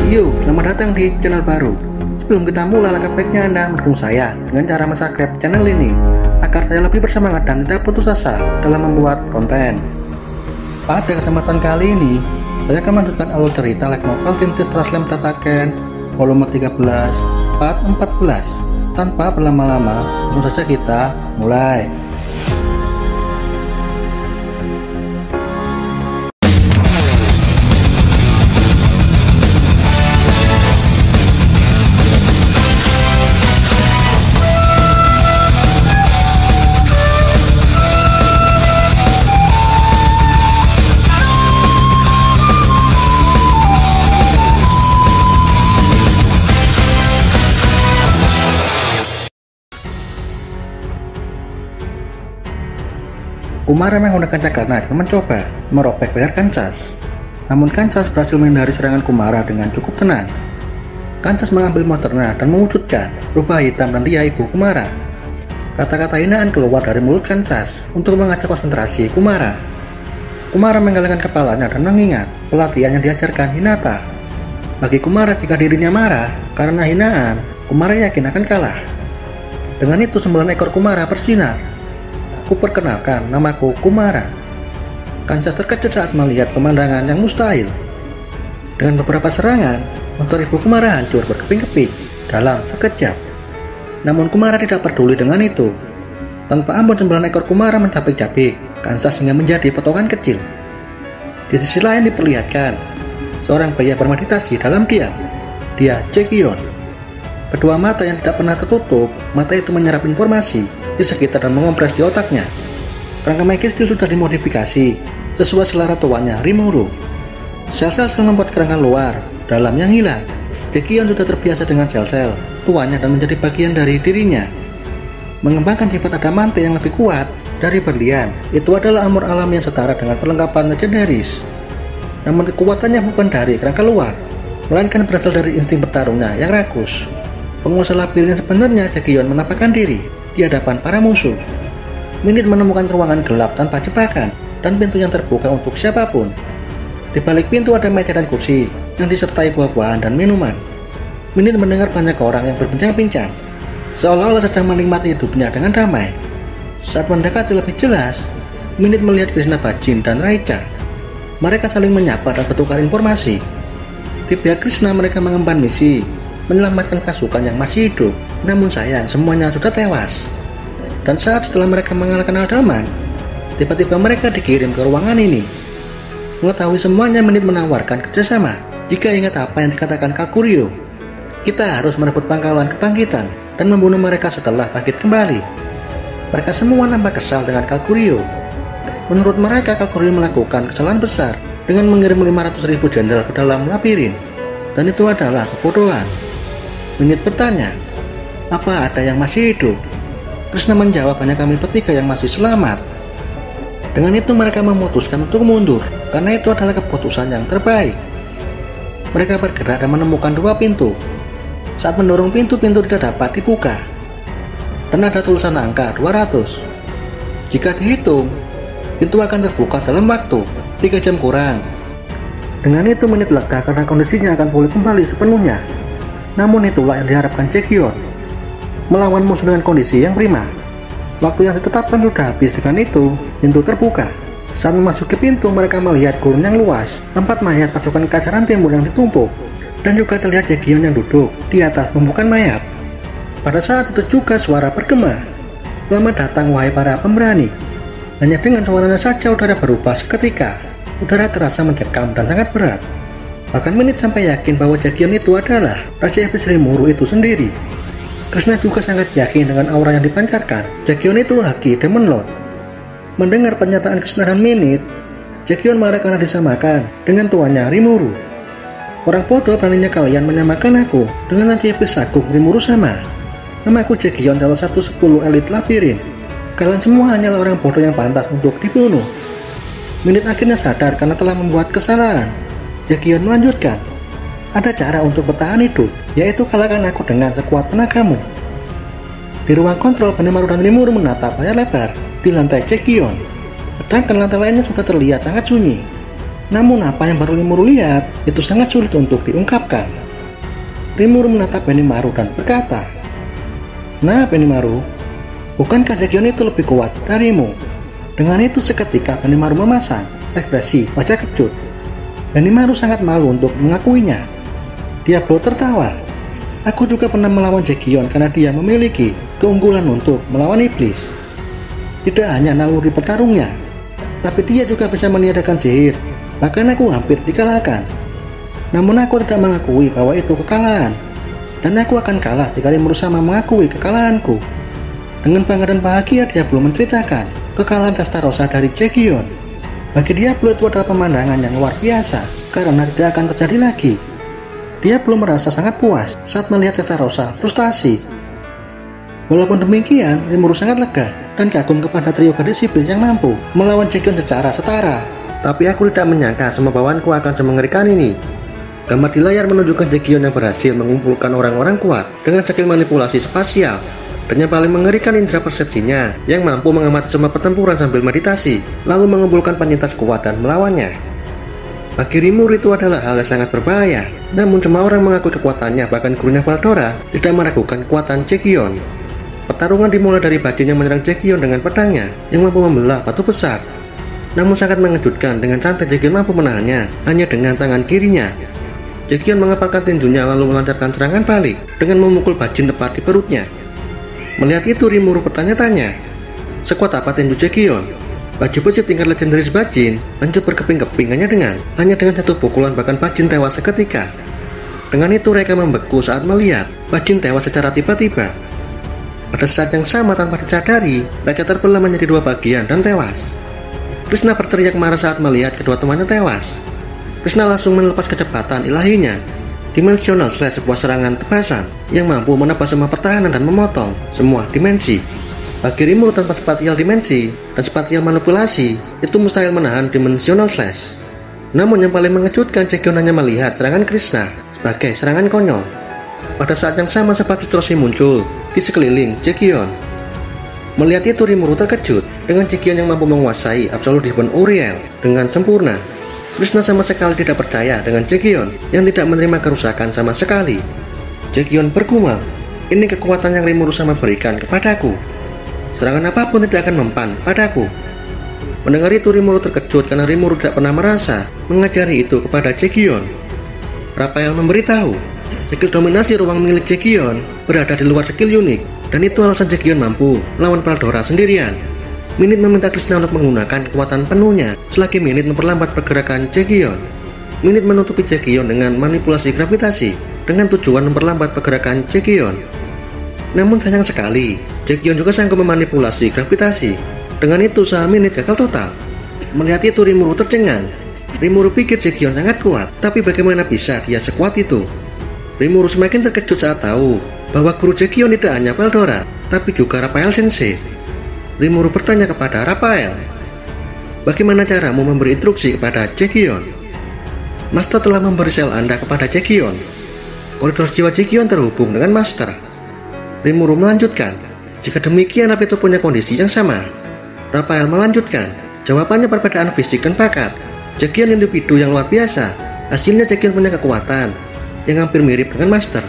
Yo, selamat datang di channel baru. Sebelum kita mulai, langkah baiknya Anda mendukung saya dengan cara subscribe channel ini agar saya lebih bersemangat dan tidak putus asa dalam membuat konten. Pada kesempatan kali ini, saya akan melanjutkan alur cerita light novel Tintin Slam Tataken volume 13 part 14. Tanpa berlama-lama, langsung saja kita mulai. Kumara menggunakan cakana dan mencoba merobek leher Kansas. Namun Kansas berhasil menghindari serangan Kumara dengan cukup tenang. Kansas mengambil motornya dan mewujudkan rubah hitam dan dia ibu Kumara. Kata-kata hinaan keluar dari mulut Kansas untuk mengajak konsentrasi Kumara. Kumara menggelengkan kepalanya dan mengingat pelatihan yang diajarkan Hinata. Bagi Kumara, jika dirinya marah karena hinaan, Kumara yakin akan kalah. Dengan itu 9 ekor Kumara bersinar. Kuperkenalkan, namaku Kumara. Kansas terkejut saat melihat pemandangan yang mustahil. Dengan beberapa serangan, motor ibu Kumara hancur berkeping-keping dalam sekejap. Namun Kumara tidak peduli dengan itu. Tanpa ampun 9 ekor Kumara mencapik-capik Kansas hingga menjadi potongan kecil. Di sisi lain diperlihatkan seorang pria bermeditasi dalam diam. Dia Jaekyun. Kedua mata yang tidak pernah tertutup, mata itu menyerap informasi di sekitar dan mengompres di otaknya. Kerangka magis sudah dimodifikasi sesuai selera tuannya Rimuru. Sel-sel yang membuat kerangka luar, dalam yang hilang. Jaekyun sudah terbiasa dengan sel-sel tuannya dan menjadi bagian dari dirinya. Mengembangkan sifat adamante yang lebih kuat dari berlian, itu adalah armor alam yang setara dengan perlengkapan legendaris. Namun kekuatannya bukan dari kerangka luar, melainkan berasal dari insting bertarungnya yang rakus. Penguasa labirin yang sebenarnya, Jaekyun menampakkan diri di hadapan para musuh. Minit menemukan ruangan gelap tanpa jebakan dan pintu yang terbuka untuk siapapun. Di balik pintu ada meja dan kursi yang disertai buah-buahan dan minuman. Minit mendengar banyak orang yang berbincang-bincang, seolah-olah sedang menikmati hidupnya dengan damai. Saat mendekati lebih jelas, Minit melihat Krishna Bajin dan Raicha. Mereka saling menyapa dan bertukar informasi. Di pihak Krishna, mereka mengemban misi menyelamatkan pasukan yang masih hidup. Namun sayang, semuanya sudah tewas. Dan saat setelah mereka mengalahkan Aldaman, tiba-tiba mereka dikirim ke ruangan ini. Mengetahui semuanya, Minit menawarkan kerjasama. Jika ingat apa yang dikatakan Kakuryu, kita harus merebut pangkalan kebangkitan dan membunuh mereka setelah bangkit kembali. Mereka semua nampak kesal dengan Kakuryu. Menurut mereka, Kakuryu melakukan kesalahan besar dengan mengirim 500.000 jenderal ke dalam labirin. Dan itu adalah kebodohan. Minit bertanya, apa ada yang masih hidup? Krishna menjawab, hanya kami bertiga yang masih selamat. Dengan itu mereka memutuskan untuk mundur, karena itu adalah keputusan yang terbaik. Mereka bergerak dan menemukan 2 pintu. Saat mendorong pintu tidak dapat dibuka. Dan ada tulisan angka 200. Jika dihitung, pintu akan terbuka dalam waktu 3 jam kurang. Dengan itu Minit lega karena kondisinya akan pulih kembali sepenuhnya. Namun itulah yang diharapkan Jaekyun, melawan musuh dengan kondisi yang prima. Waktu yang ditetapkan sudah habis. Dengan itu, pintu terbuka. Saat memasuki pintu, mereka melihat gurun yang luas, tempat mayat pasukan Kaisar Timur yang ditumpuk, dan juga terlihat Jaekyun yang duduk di atas tumpukan mayat. Pada saat itu juga suara bergema, "Selamat datang wahai para pemberani." Hanya dengan suaranya saja udara berubah seketika. Udara terasa mencekam dan sangat berat. Bahkan Minit sampai yakin bahwa Jaekyun itu adalah Raja Iblis Rimuru itu sendiri. Krishna juga sangat yakin dengan aura yang dipancarkan. Jaekyun itu lagi Demon Lord. Mendengar pernyataan Krishna dan Minit, Jaekyun marah karena disamakan dengan tuannya Rimuru. Orang bodoh, beraninya kalian menyamakan aku dengan Raja Iblis Agung Rimuru sama. Namaku Jaekyun, salah satu 10 elit labirin. Kalian semua hanyalah orang bodoh yang pantas untuk dibunuh. Minit akhirnya sadar karena telah membuat kesalahan. Jaekyun melanjutkan, ada cara untuk bertahan hidup, yaitu kalahkan aku dengan sekuat tenagamu. Di ruang kontrol, Benimaru dan Rimuru menatap layar lebar di lantai Jaekyun. Sedangkan lantai lainnya sudah terlihat sangat sunyi. Namun apa yang baru Rimuru lihat itu sangat sulit untuk diungkapkan. Rimuru menatap Benimaru dan berkata, "Nah Benimaru, bukankah Jagion itu lebih kuat darimu?" Dengan itu seketika Benimaru memasang ekspresi wajah kecut. Benimaru sangat malu untuk mengakuinya. Dia perlu tertawa. "Aku juga pernah melawan Jagion karena dia memiliki keunggulan untuk melawan iblis. Tidak hanya naluri petarungnya, tapi dia juga bisa meniadakan sihir. Bahkan aku hampir dikalahkan. Namun aku tidak mengakui bahwa itu kekalahan. Dan aku akan kalah jika Rimuru sama mengakui kekalahanku." Dengan bangga dan bahagia dia belum menceritakan kekalahan Dressrosa dari Jagion. Bagi dia itu adalah pemandangan yang luar biasa karena tidak akan terjadi lagi. Dia belum merasa sangat puas saat melihat Dressrosa frustasi. Walaupun demikian, Rimuru sangat lega dan kagum kepada trio gadis sipil yang mampu melawan Jagion secara setara. "Tapi aku tidak menyangka semua bawaanku akan semengerikan ini." Gambar di layar menunjukkan Jagion yang berhasil mengumpulkan orang-orang kuat dengan skill manipulasi spasial. Dan yang paling mengerikan indera persepsinya yang mampu mengamati semua pertempuran sambil meditasi, lalu mengumpulkan penyintas kuat dan melawannya. Bagi Rimuru itu adalah hal yang sangat berbahaya. Namun semua orang mengakui kekuatannya, bahkan gurunya Valdora tidak meragukan kekuatan Jagion. Pertarungan dimulai dari Bajin yang menyerang Jagion dengan pedangnya yang mampu membelah batu besar. Namun sangat mengejutkan, dengan santai Jagion mampu menahannya hanya dengan tangan kirinya. Jagion mengepalkan tinjunya lalu melancarkan serangan balik dengan memukul Bajin tepat di perutnya. Melihat itu Rimuru bertanya-tanya, sekuat apa tinju Jagion? Baju besi tingkat legendaris Bajin hancur berkeping-keping hanya dengan satu pukulan, bahkan Bajin tewas seketika. Dengan itu mereka membeku saat melihat Bajin tewas secara tiba-tiba. Pada saat yang sama tanpa disadari, mereka terbelah menjadi dua bagian dan tewas. Krishna berteriak marah saat melihat kedua temannya tewas. Krishna langsung melepas kecepatan ilahinya, Dimensional Slash, sebuah serangan tebasan yang mampu menebas semua pertahanan dan memotong semua dimensi. Bagi Rimuru tanpa spatial dimensi dan spatial manipulasi, itu mustahil menahan Dimensional Slash. Namun yang paling mengejutkan, Jagion hanya melihat serangan Krishna sebagai serangan konyol. Pada saat yang sama seperti distorsi muncul di sekeliling Jagion. Melihat itu Rimuru terkejut dengan Jagion yang mampu menguasai Absolute Demon Uriel dengan sempurna. Krishna sama sekali tidak percaya dengan Jagion yang tidak menerima kerusakan sama sekali. Jagion bergumam, "Ini kekuatan yang Rimuru sama berikan kepadaku. Serangan apapun tidak akan mempan padaku." Mendengar itu Rimuru terkejut karena Rimuru tidak pernah merasa mengajari itu kepada Jagion. Raphael memberitahu, skill dominasi ruang milik Jagion berada di luar skill unik, dan itu alasan Jagion mampu melawan Valdora sendirian. Minit meminta Krishna untuk menggunakan kekuatan penuhnya, selagi Minit memperlambat pergerakan Jagion. Minit menutupi Jagion dengan manipulasi gravitasi dengan tujuan memperlambat pergerakan Jagion. Namun sayang sekali, Jagion juga sanggup memanipulasi gravitasi. Dengan itu usaha Minit gagal total. Melihat itu Rimuru tercengang. Rimuru pikir Jagion sangat kuat, tapi bagaimana bisa dia sekuat itu? Rimuru semakin terkejut saat tahu bahwa guru Jagion tidak hanya Valdora, tapi juga Raphael Sensei. Rimuru bertanya kepada Raphael, "Bagaimana caramu memberi instruksi kepada Jagion?" "Master telah memberi sel Anda kepada Jagion. Koridor jiwa Jagion terhubung dengan Master." Rimuru melanjutkan, "Jika demikian, apa itu punya kondisi yang sama?" Raphael melanjutkan, "Jawabannya perbedaan fisik dan bakat. Jagion individu yang luar biasa. Hasilnya Jagion punya kekuatan yang hampir mirip dengan Master.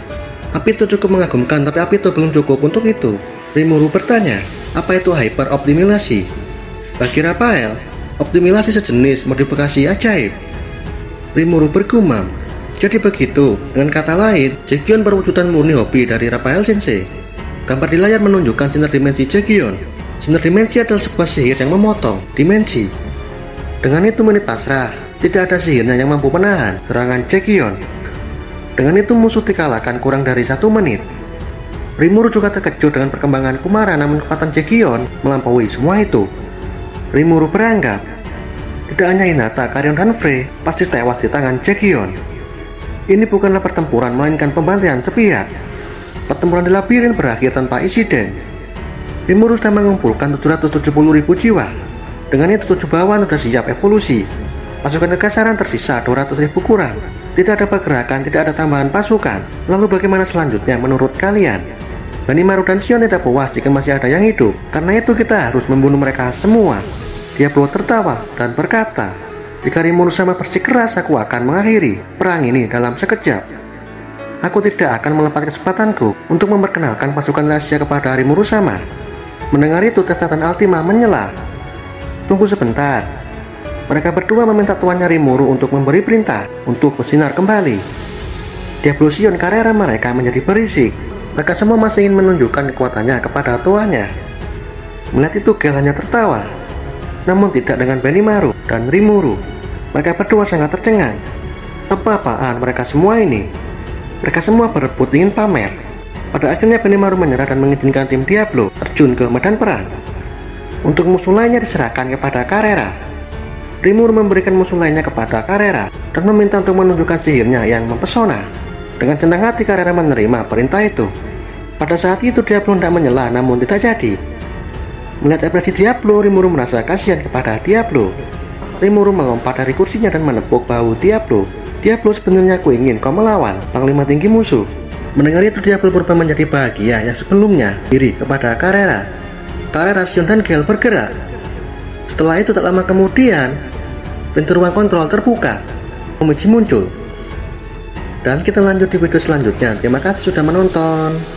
Apa itu cukup mengagumkan, tapi apa itu belum cukup untuk itu?" Rimuru bertanya, "Apa itu hyper optimilasi?" Bagi Raphael, optimilasi sejenis modifikasi ajaib. Rimuru bergumam, "Jadi begitu, dengan kata lain, Jagion perwujudan murni hobi dari Raphael Sensei." Gambar di layar menunjukkan sinar dimensi Jagion. Sinar dimensi adalah sebuah sihir yang memotong dimensi. Dengan itu Minit pasrah, tidak ada sihirnya yang mampu menahan serangan Jagion. Dengan itu musuh dikalahkan kurang dari 1 menit. Rimuru juga terkejut dengan perkembangan Kumara, namun kekuatan Jagion melampaui semua itu. Rimuru beranggap, tidak hanya Hinata, Karion, dan Frey pasti tewas di tangan Jagion. Ini bukanlah pertempuran, melainkan pembantaian sepihak. Pertempuran di labirin berakhir tanpa insiden. Rimuru sudah mengumpulkan 770.000 jiwa. Dengan itu 7 bawahan sudah siap evolusi. Pasukan kekasaran tersisa 200.000 kurang. Tidak ada pergerakan, tidak ada tambahan pasukan. Lalu bagaimana selanjutnya menurut kalian? Benimaru dan Sion tidak puas jika masih ada yang hidup. Karena itu kita harus membunuh mereka semua. Dia perlu tertawa dan berkata, Jika Rimuru sama bersikeras, aku akan mengakhiri perang ini dalam sekejap. Aku tidak akan melepas kesempatanku untuk memperkenalkan pasukan rahasia kepada Rimuru sama. Mendengar itu, Testa dan Altima menyela. Tunggu sebentar. Mereka berdua meminta tuannya Rimuru untuk memberi perintah untuk bersinar kembali. Diablosion Carrera mereka menjadi berisik. Mereka semua masih ingin menunjukkan kekuatannya kepada tuannya. Melihat itu, Gale hanya tertawa. Namun tidak dengan Benimaru dan Rimuru. Mereka berdua sangat tercengang. Apa-apaan mereka semua ini? Mereka semua berebut ingin pamer. Pada akhirnya Benimaru menyerah dan mengizinkan tim Diablo terjun ke medan perang. Untuk musuh lainnya diserahkan kepada Carrera. Rimuru memberikan musuh lainnya kepada Carrera dan meminta untuk menunjukkan sihirnya yang mempesona. Dengan senang hati Carrera menerima perintah itu. Pada saat itu Diablo tidak menyela, namun tidak jadi. Melihat ekspresi Diablo, Rimuru merasa kasihan kepada Diablo. Rimuru melompat dari kursinya dan menepuk bahu Diablo. Diablo, sebenarnya aku ingin kau melawan panglima tinggi musuh. Mendengar itu, Diablo berubah menjadi bahagia yang sebelumnya iri kepada Carrera. Carrera, Sion, dan Gale bergerak. Setelah itu tak lama kemudian, pintu ruang kontrol terbuka. Momiji muncul. Dan kita lanjut di video selanjutnya. Terima kasih sudah menonton.